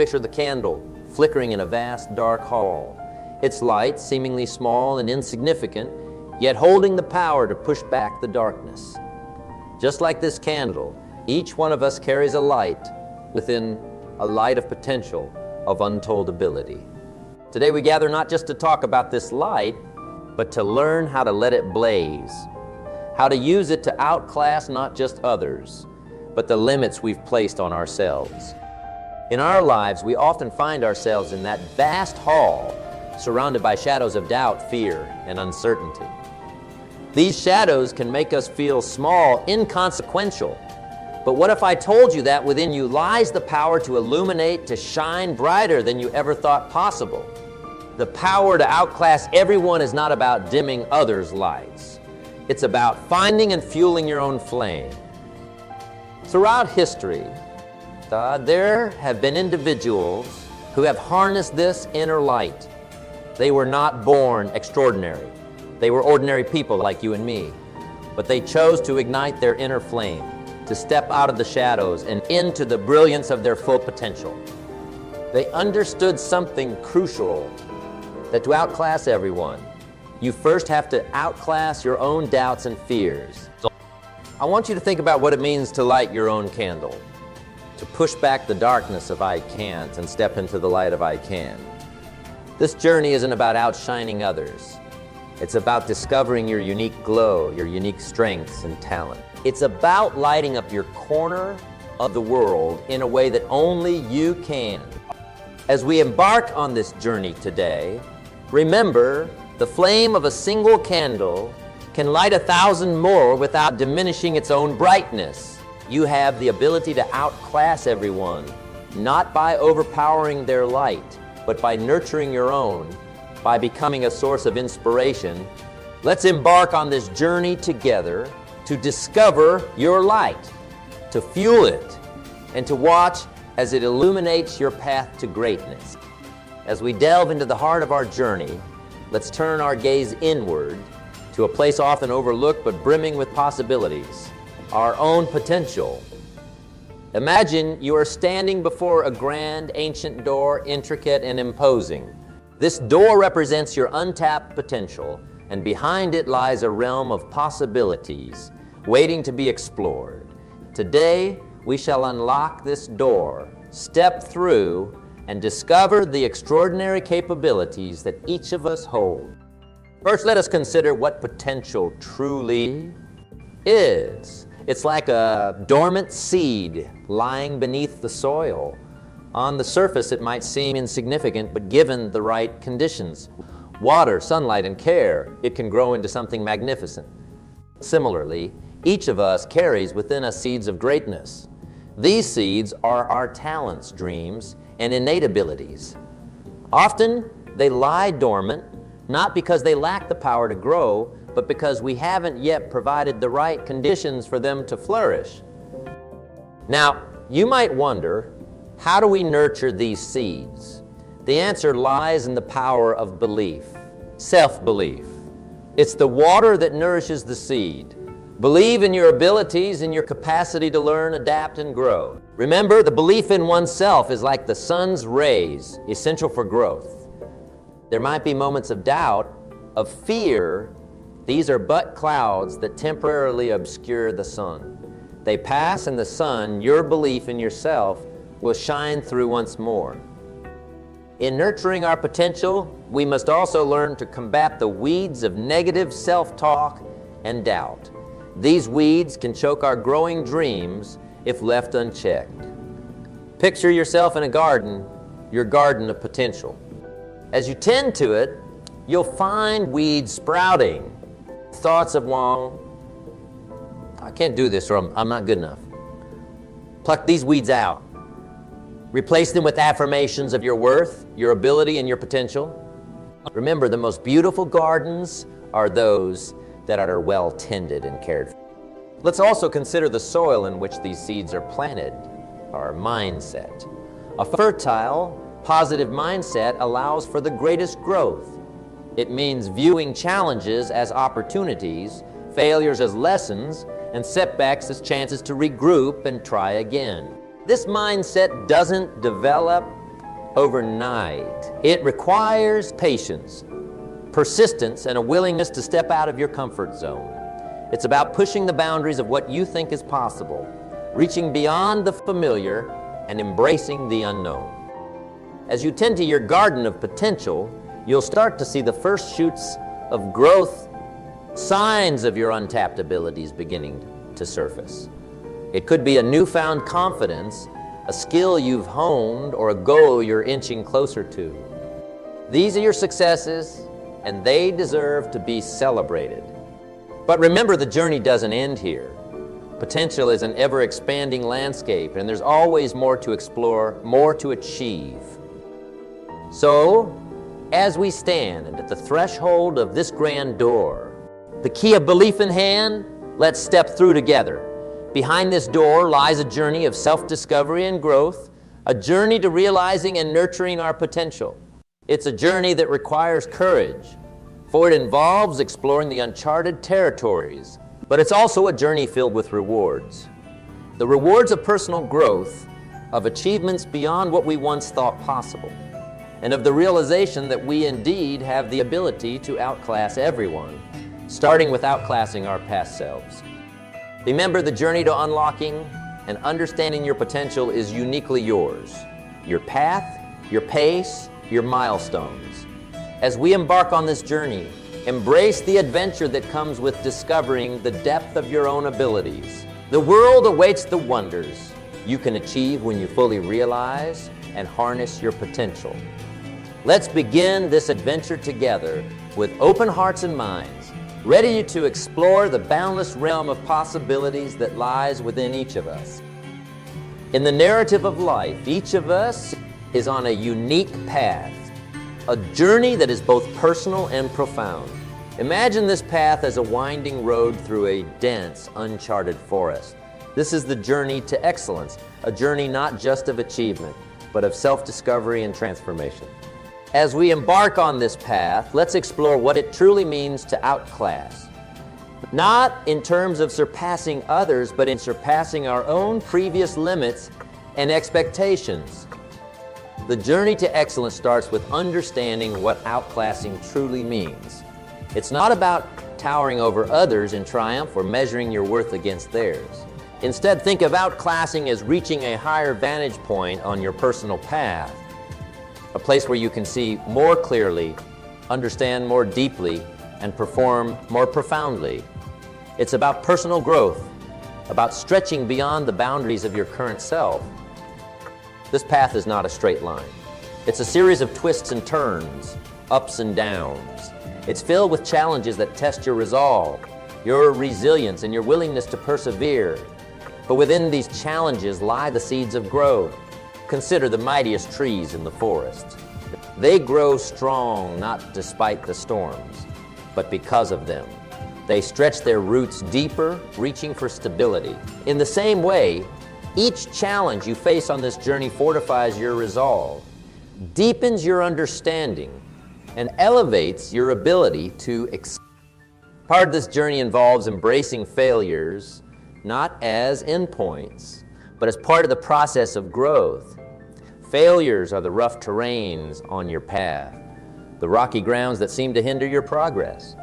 Picture the candle flickering in a vast dark hall. Its light, seemingly small and insignificant, yet holding the power to push back the darkness. Just like this candle, each one of us carries a light within a light of potential, of untold ability. Today we gather not just to talk about this light, but to learn how to let it blaze, how to use it to outclass not just others, but the limits we've placed on ourselves. In our lives, we often find ourselves in that vast hall, surrounded by shadows of doubt, fear, and uncertainty. These shadows can make us feel small, inconsequential. But what if I told you that within you lies the power to illuminate, to shine brighter than you ever thought possible? The power to outclass everyone is not about dimming others' lights. It's about finding and fueling your own flame. Throughout history, there have been individuals who have harnessed this inner light. They were not born extraordinary. They were ordinary people like you and me. But they chose to ignite their inner flame, to step out of the shadows and into the brilliance of their full potential. They understood something crucial, that to outclass everyone, you first have to outclass your own doubts and fears. So I want you to think about what it means to light your own candle, to push back the darkness of I can't and step into the light of I can. This journey isn't about outshining others. It's about discovering your unique glow, your unique strengths and talent. It's about lighting up your corner of the world in a way that only you can. As we embark on this journey today, remember, the flame of a single candle can light 1,000 more without diminishing its own brightness. You have the ability to outclass everyone, not by overpowering their light, but by nurturing your own, by becoming a source of inspiration. Let's embark on this journey together to discover your light, to fuel it, and to watch as it illuminates your path to greatness. As we delve into the heart of our journey, let's turn our gaze inward to a place often overlooked but brimming with possibilities, our own potential. Imagine you are standing before a grand ancient door, intricate and imposing. This door represents your untapped potential, and behind it lies a realm of possibilities waiting to be explored. Today, we shall unlock this door, step through, and discover the extraordinary capabilities that each of us hold. First, let us consider what potential truly is. It's like a dormant seed lying beneath the soil. On the surface, it might seem insignificant, but given the right conditions, water, sunlight, and care, it can grow into something magnificent. Similarly, each of us carries within us seeds of greatness. These seeds are our talents, dreams, and innate abilities. Often, they lie dormant, not because they lack the power to grow, but because we haven't yet provided the right conditions for them to flourish. Now, you might wonder, how do we nurture these seeds? The answer lies in the power of belief, self-belief. It's the water that nourishes the seed. Believe in your abilities and your capacity to learn, adapt, and grow. Remember, the belief in oneself is like the sun's rays, essential for growth. There might be moments of doubt, of fear. These are but clouds that temporarily obscure the sun. They pass, and the sun, your belief in yourself, will shine through once more. In nurturing our potential, we must also learn to combat the weeds of negative self-talk and doubt. These weeds can choke our growing dreams if left unchecked. Picture yourself in a garden, your garden of potential. As you tend to it, you'll find weeds sprouting. Thoughts of, well, I can't do this, or I'm not good enough. Pluck these weeds out. Replace them with affirmations of your worth, your ability, and your potential. Remember, the most beautiful gardens are those that are well tended and cared for. Let's also consider the soil in which these seeds are planted, our mindset. A fertile, positive mindset allows for the greatest growth. It means viewing challenges as opportunities, failures as lessons, and setbacks as chances to regroup and try again. This mindset doesn't develop overnight. It requires patience, persistence, and a willingness to step out of your comfort zone. It's about pushing the boundaries of what you think is possible, reaching beyond the familiar, and embracing the unknown. As you tend to your garden of potential, you'll start to see the first shoots of growth, signs of your untapped abilities beginning to surface. It could be a newfound confidence, a skill you've honed, or a goal you're inching closer to. These are your successes, and they deserve to be celebrated. But remember, the journey doesn't end here. Potential is an ever-expanding landscape, and there's always more to explore, more to achieve. So, as we stand at the threshold of this grand door, the key of belief in hand, let's step through together. Behind this door lies a journey of self-discovery and growth, a journey to realizing and nurturing our potential. It's a journey that requires courage, for it involves exploring the uncharted territories, but it's also a journey filled with rewards. The rewards of personal growth, of achievements beyond what we once thought possible, and of the realization that we indeed have the ability to outclass everyone, starting with outclassing our past selves. Remember, the journey to unlocking and understanding your potential is uniquely yours. Your path, your pace, your milestones. As we embark on this journey, embrace the adventure that comes with discovering the depth of your own abilities. The world awaits the wonders you can achieve when you fully realize and harness your potential. Let's begin this adventure together with open hearts and minds, ready to explore the boundless realm of possibilities that lies within each of us. In the narrative of life, each of us is on a unique path, a journey that is both personal and profound. Imagine this path as a winding road through a dense, uncharted forest. This is the journey to excellence, a journey not just of achievement, but of self-discovery and transformation. As we embark on this path, let's explore what it truly means to outclass. Not in terms of surpassing others, but in surpassing our own previous limits and expectations. The journey to excellence starts with understanding what outclassing truly means. It's not about towering over others in triumph or measuring your worth against theirs. Instead, think of outclassing as reaching a higher vantage point on your personal path, a place where you can see more clearly, understand more deeply, and perform more profoundly. It's about personal growth, about stretching beyond the boundaries of your current self. This path is not a straight line. It's a series of twists and turns, ups and downs. It's filled with challenges that test your resolve, your resilience, and your willingness to persevere. But within these challenges lie the seeds of growth. Consider the mightiest trees in the forest. They grow strong not despite the storms, but because of them. They stretch their roots deeper, reaching for stability. In the same way, each challenge you face on this journey fortifies your resolve, deepens your understanding, and elevates your ability to excel. Part of this journey involves embracing failures, not as endpoints, but as part of the process of growth. Failures are the rough terrains on your path, the rocky grounds that seem to hinder your progress.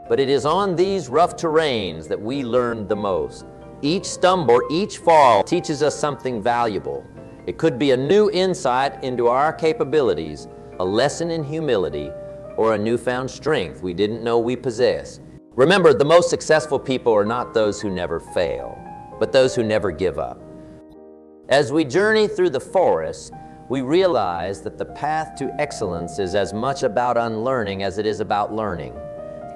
But it is on these rough terrains that we learn the most. Each stumble, each fall teaches us something valuable. It could be a new insight into our capabilities, a lesson in humility, or a newfound strength we didn't know we possessed. Remember, the most successful people are not those who never fail, but those who never give up. As we journey through the forest, we realize that the path to excellence is as much about unlearning as it is about learning.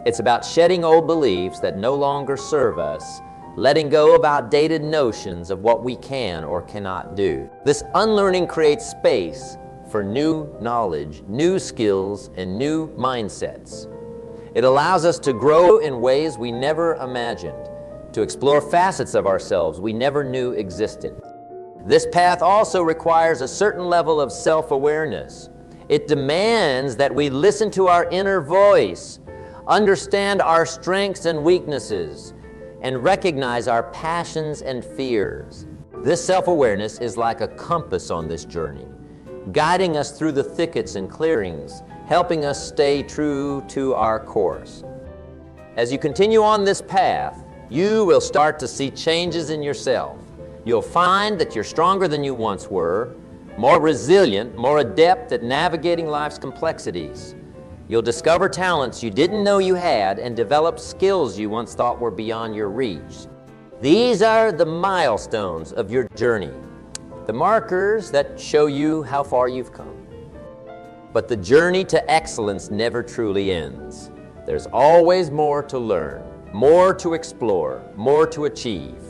It's about shedding old beliefs that no longer serve us, letting go of outdated notions of what we can or cannot do. This unlearning creates space for new knowledge, new skills, and new mindsets. It allows us to grow in ways we never imagined, to explore facets of ourselves we never knew existed. This path also requires a certain level of self-awareness. It demands that we listen to our inner voice, understand our strengths and weaknesses, and recognize our passions and fears. This self-awareness is like a compass on this journey. guiding us through the thickets and clearings, helping us stay true to our course. As you continue on this path, you will start to see changes in yourself. You'll find that you're stronger than you once were, more resilient, more adept at navigating life's complexities. You'll discover talents you didn't know you had and develop skills you once thought were beyond your reach. These are the milestones of your journey, the markers that show you how far you've come. But the journey to excellence never truly ends. There's always more to learn, more to explore, more to achieve.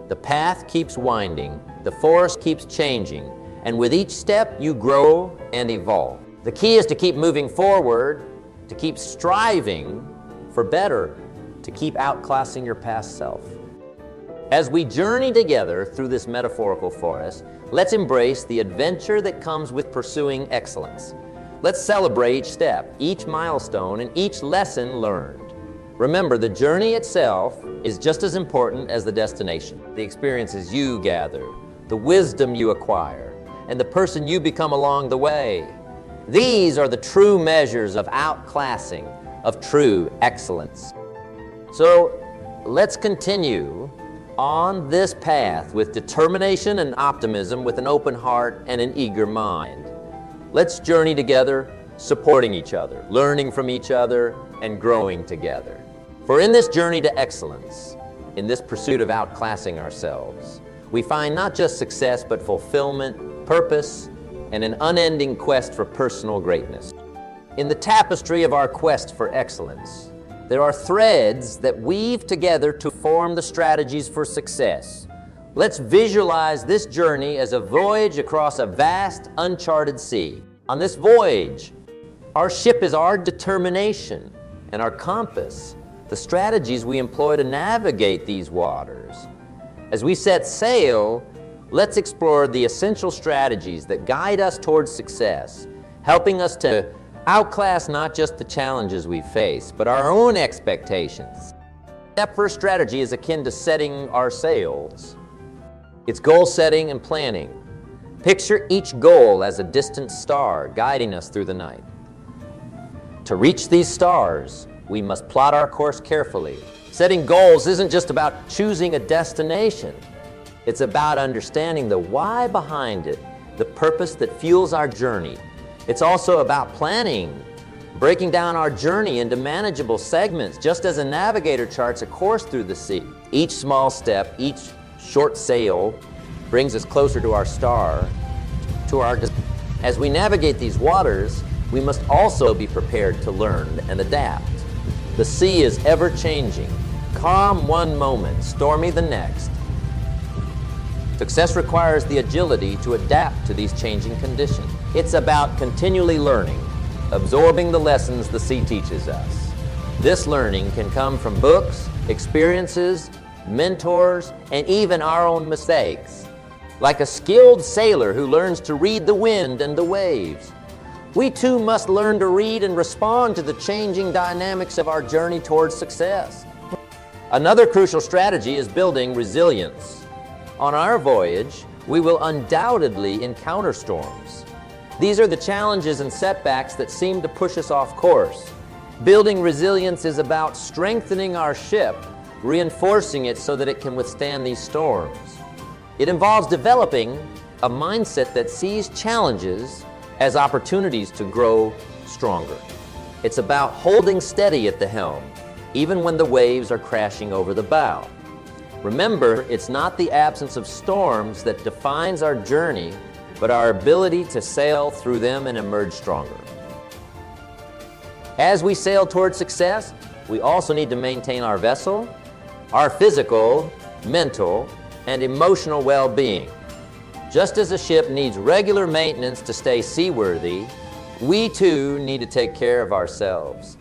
The path keeps winding, the forest keeps changing, and with each step you grow and evolve. The key is to keep moving forward, to keep striving for better, to keep outclassing your past self. As we journey together through this metaphorical forest, let's embrace the adventure that comes with pursuing excellence. Let's celebrate each step, each milestone, and each lesson learned. Remember, the journey itself is just as important as the destination. The experiences you gather, the wisdom you acquire, and the person you become along the way. These are the true measures of outclassing, of true excellence. So let's continue on this path with determination and optimism, with an open heart and an eager mind. Let's journey together, supporting each other, learning from each other, and growing together. For in this journey to excellence, in this pursuit of outclassing ourselves, we find not just success, but fulfillment, purpose, and an unending quest for personal greatness. In the tapestry of our quest for excellence, there are threads that weave together to form the strategies for success. Let's visualize this journey as a voyage across a vast, uncharted sea. On this voyage, our ship is our determination and our compass, the strategies we employ to navigate these waters. As we set sail, let's explore the essential strategies that guide us towards success, helping us to outclass not just the challenges we face, but our own expectations. Step first strategy is akin to setting our sails. It's goal setting and planning. Picture each goal as a distant star guiding us through the night. To reach these stars, we must plot our course carefully. Setting goals isn't just about choosing a destination. It's about understanding the why behind it, the purpose that fuels our journey. It's also about planning, breaking down our journey into manageable segments, just as a navigator charts a course through the sea. Each small step, each short sail brings us closer to our star, to our destination. As we navigate these waters, we must also be prepared to learn and adapt. The sea is ever-changing, calm one moment, stormy the next. Success requires the agility to adapt to these changing conditions. It's about continually learning, absorbing the lessons the sea teaches us. This learning can come from books, experiences, mentors, and even our own mistakes. Like a skilled sailor who learns to read the wind and the waves, we too must learn to read and respond to the changing dynamics of our journey towards success. Another crucial strategy is building resilience. On our voyage, we will undoubtedly encounter storms. These are the challenges and setbacks that seem to push us off course. Building resilience is about strengthening our ship, reinforcing it so that it can withstand these storms. It involves developing a mindset that sees challenges as opportunities to grow stronger. It's about holding steady at the helm, even when the waves are crashing over the bow. Remember, it's not the absence of storms that defines our journey, but our ability to sail through them and emerge stronger. As we sail toward success, we also need to maintain our vessel, our physical, mental, and emotional well-being. Just as a ship needs regular maintenance to stay seaworthy, we too need to take care of ourselves.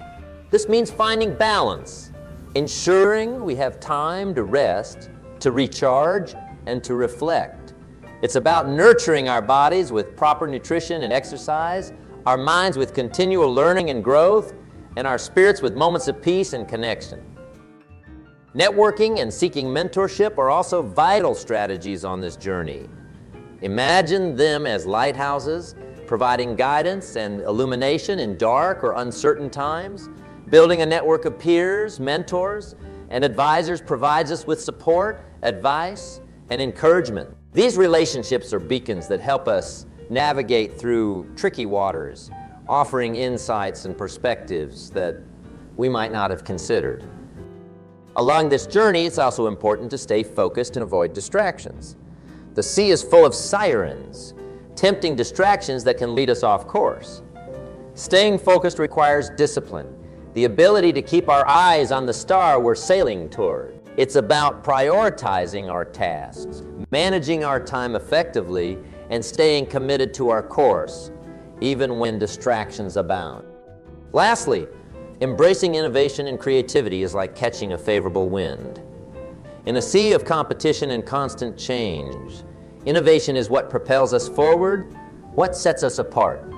This means finding balance, ensuring we have time to rest, to recharge, and to reflect. It's about nurturing our bodies with proper nutrition and exercise, our minds with continual learning and growth, and our spirits with moments of peace and connection. Networking and seeking mentorship are also vital strategies on this journey. Imagine them as lighthouses, providing guidance and illumination in dark or uncertain times. Building a network of peers, mentors, and advisors provides us with support, advice, and encouragement. These relationships are beacons that help us navigate through tricky waters, offering insights and perspectives that we might not have considered. Along this journey, it's also important to stay focused and avoid distractions. The sea is full of sirens, tempting distractions that can lead us off course. Staying focused requires discipline, the ability to keep our eyes on the star we're sailing toward. It's about prioritizing our tasks, managing our time effectively, and staying committed to our course, even when distractions abound. Lastly, embracing innovation and creativity is like catching a favorable wind. In a sea of competition and constant change, innovation is what propels us forward, what sets us apart.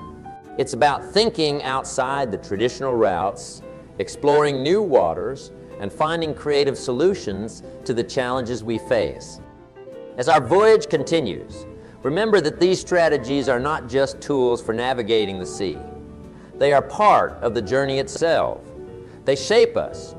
It's about thinking outside the traditional routes, exploring new waters, and finding creative solutions to the challenges we face. As our voyage continues, remember that these strategies are not just tools for navigating the sea. They are part of the journey itself. They shape us,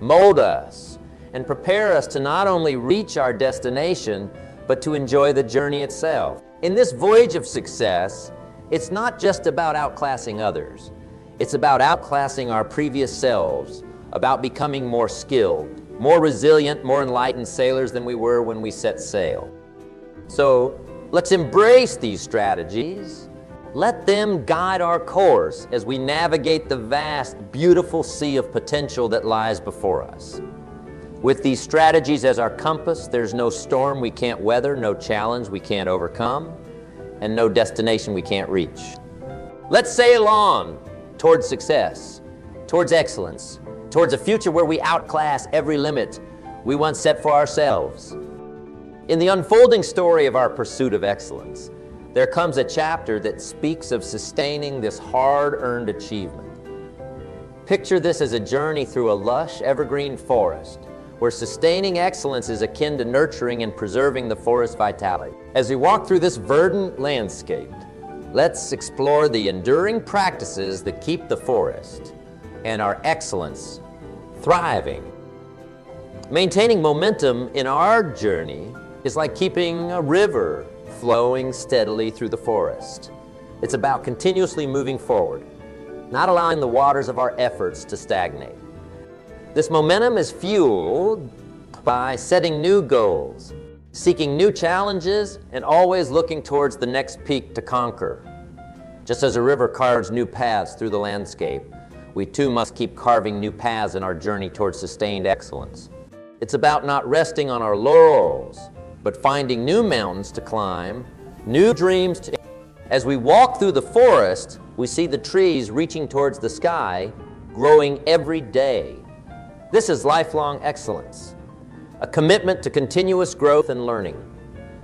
mold us, and prepare us to not only reach our destination, but to enjoy the journey itself. In this voyage of success, it's not just about outclassing others. It's about outclassing our previous selves, about becoming more skilled, more resilient, more enlightened sailors than we were when we set sail. So let's embrace these strategies. Let them guide our course as we navigate the vast, beautiful sea of potential that lies before us. With these strategies as our compass, there's no storm we can't weather, no challenge we can't overcome, and no destination we can't reach. Let's sail on towards success, towards excellence, towards a future where we outclass every limit we once set for ourselves. In the unfolding story of our pursuit of excellence, there comes a chapter that speaks of sustaining this hard-earned achievement. Picture this as a journey through a lush, evergreen forest, where sustaining excellence is akin to nurturing and preserving the forest's vitality. As we walk through this verdant landscape, let's explore the enduring practices that keep the forest and our excellence thriving. Maintaining momentum in our journey is like keeping a river flowing steadily through the forest. It's about continuously moving forward, not allowing the waters of our efforts to stagnate. This momentum is fueled by setting new goals, seeking new challenges, and always looking towards the next peak to conquer. Just as a river carves new paths through the landscape, we too must keep carving new paths in our journey towards sustained excellence. It's about not resting on our laurels, but finding new mountains to climb, new dreams to... As we walk through the forest, we see the trees reaching towards the sky, growing every day. This is lifelong excellence, a commitment to continuous growth and learning.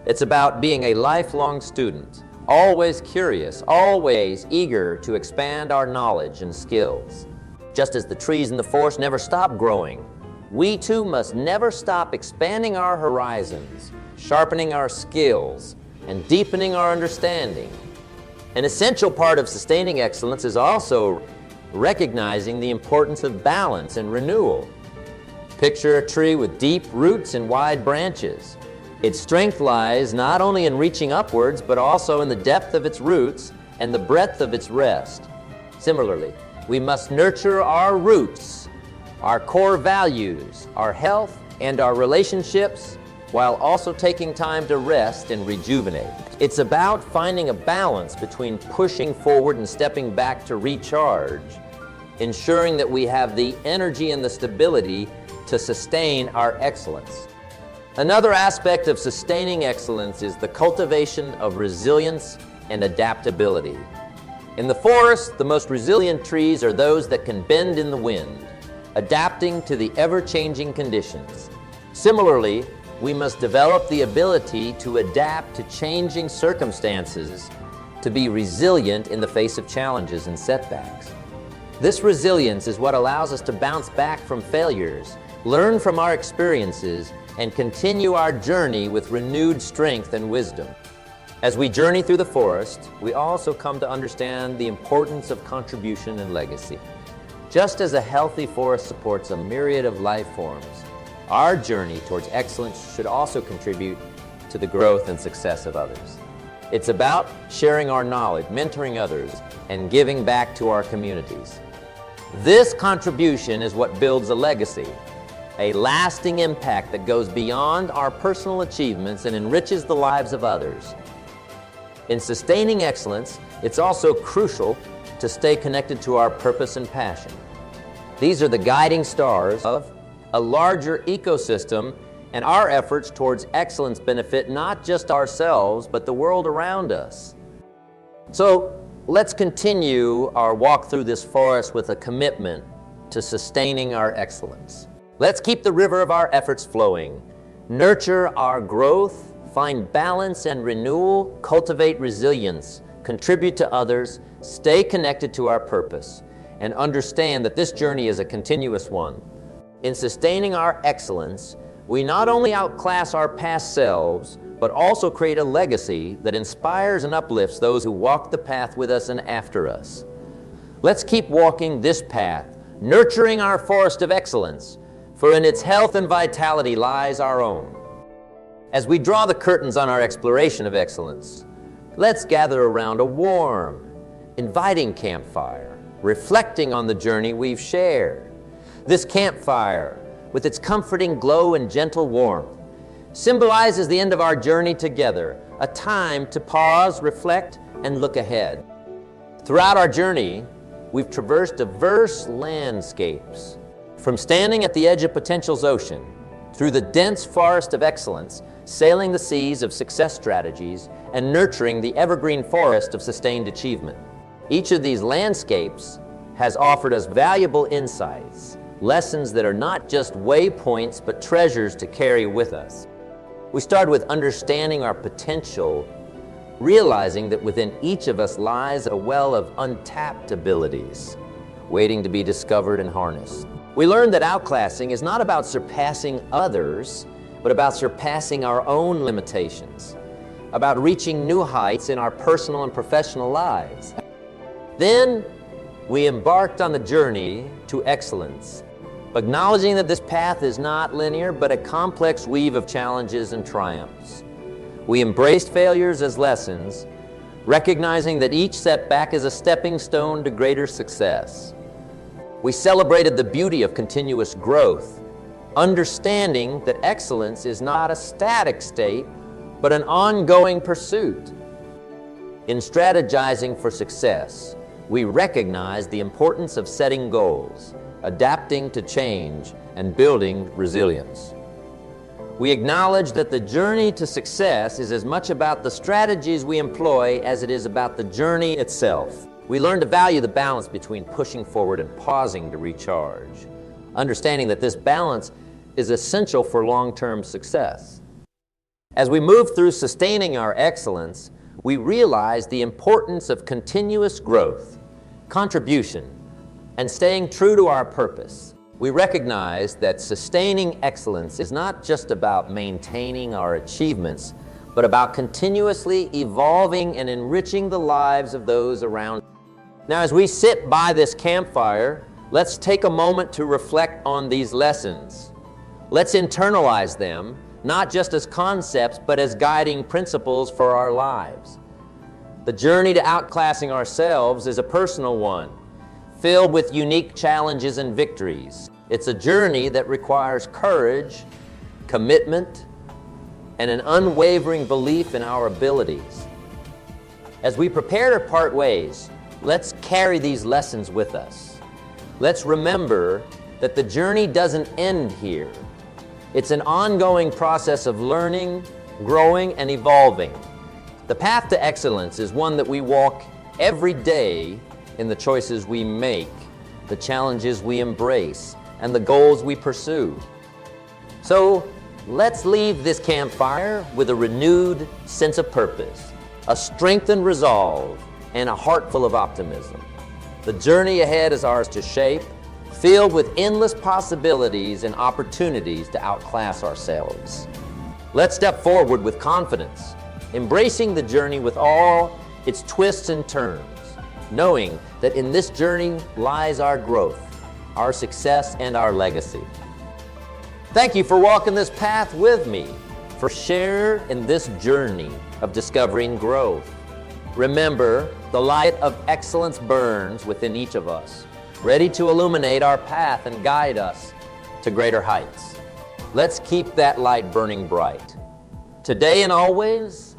It's about being a lifelong student, always curious, always eager to expand our knowledge and skills. Just as the trees in the forest never stop growing, we too must never stop expanding our horizons, sharpening our skills, and deepening our understanding. An essential part of sustaining excellence is also recognizing the importance of balance and renewal. Picture a tree with deep roots and wide branches. Its strength lies not only in reaching upwards, but also in the depth of its roots and the breadth of its rest. Similarly, we must nurture our roots, our core values, our health, and our relationships, while also taking time to rest and rejuvenate. It's about finding a balance between pushing forward and stepping back to recharge, ensuring that we have the energy and the stability to sustain our excellence. Another aspect of sustaining excellence is the cultivation of resilience and adaptability. In the forest, the most resilient trees are those that can bend in the wind, adapting to the ever-changing conditions. Similarly, we must develop the ability to adapt to changing circumstances, to be resilient in the face of challenges and setbacks. This resilience is what allows us to bounce back from failures, learn from our experiences, and continue our journey with renewed strength and wisdom. As we journey through the forest, we also come to understand the importance of contribution and legacy. Just as a healthy forest supports a myriad of life forms, our journey towards excellence should also contribute to the growth and success of others. It's about sharing our knowledge, mentoring others, and giving back to our communities. This contribution is what builds a legacy, a lasting impact that goes beyond our personal achievements and enriches the lives of others. In sustaining excellence, it's also crucial to stay connected to our purpose and passion. These are the guiding stars of a larger ecosystem, and our efforts towards excellence benefit not just ourselves, but the world around us. So let's continue our walk through this forest with a commitment to sustaining our excellence. Let's keep the river of our efforts flowing, nurture our growth, find balance and renewal, cultivate resilience, contribute to others, stay connected to our purpose, and understand that this journey is a continuous one. In sustaining our excellence, we not only outclass our past selves, but also create a legacy that inspires and uplifts those who walk the path with us and after us. Let's keep walking this path, nurturing our forest of excellence, for in its health and vitality lies our own. As we draw the curtains on our exploration of excellence, let's gather around a warm, inviting campfire, reflecting on the journey we've shared. This campfire, with its comforting glow and gentle warmth, symbolizes the end of our journey together, a time to pause, reflect, and look ahead. Throughout our journey, we've traversed diverse landscapes, from standing at the edge of potential's ocean, through the dense forest of excellence, sailing the seas of success strategies, and nurturing the evergreen forest of sustained achievement. Each of these landscapes has offered us valuable insights, lessons that are not just waypoints, but treasures to carry with us. We start with understanding our potential, realizing that within each of us lies a well of untapped abilities, waiting to be discovered and harnessed. We learned that outclassing is not about surpassing others, but about surpassing our own limitations, about reaching new heights in our personal and professional lives. Then we embarked on the journey to excellence, acknowledging that this path is not linear, but a complex weave of challenges and triumphs. We embraced failures as lessons, recognizing that each setback is a stepping stone to greater success. We celebrated the beauty of continuous growth, understanding that excellence is not a static state, but an ongoing pursuit. In strategizing for success, we recognize the importance of setting goals, adapting to change, and building resilience. We acknowledge that the journey to success is as much about the strategies we employ as it is about the journey itself. We learn to value the balance between pushing forward and pausing to recharge, understanding that this balance is essential for long-term success. As we move through sustaining our excellence, we realize the importance of continuous growth, contribution, and staying true to our purpose. We recognize that sustaining excellence is not just about maintaining our achievements, but about continuously evolving and enriching the lives of those around us. Now, as we sit by this campfire, let's take a moment to reflect on these lessons. Let's internalize them, not just as concepts, but as guiding principles for our lives. The journey to outclassing ourselves is a personal one, filled with unique challenges and victories. It's a journey that requires courage, commitment, and an unwavering belief in our abilities. As we prepare to part ways, let's carry these lessons with us. Let's remember that the journey doesn't end here. It's an ongoing process of learning, growing, and evolving. The path to excellence is one that we walk every day in the choices we make, the challenges we embrace, and the goals we pursue. So let's leave this campfire with a renewed sense of purpose, a strengthened resolve, and a heart full of optimism. The journey ahead is ours to shape, filled with endless possibilities and opportunities to outclass ourselves. Let's step forward with confidence, embracing the journey with all its twists and turns, knowing that in this journey lies our growth, our success, and our legacy. Thank you for walking this path with me, for share in this journey of discovering growth. Remember, the light of excellence burns within each of us, ready to illuminate our path and guide us to greater heights. Let's keep that light burning bright. Today and always,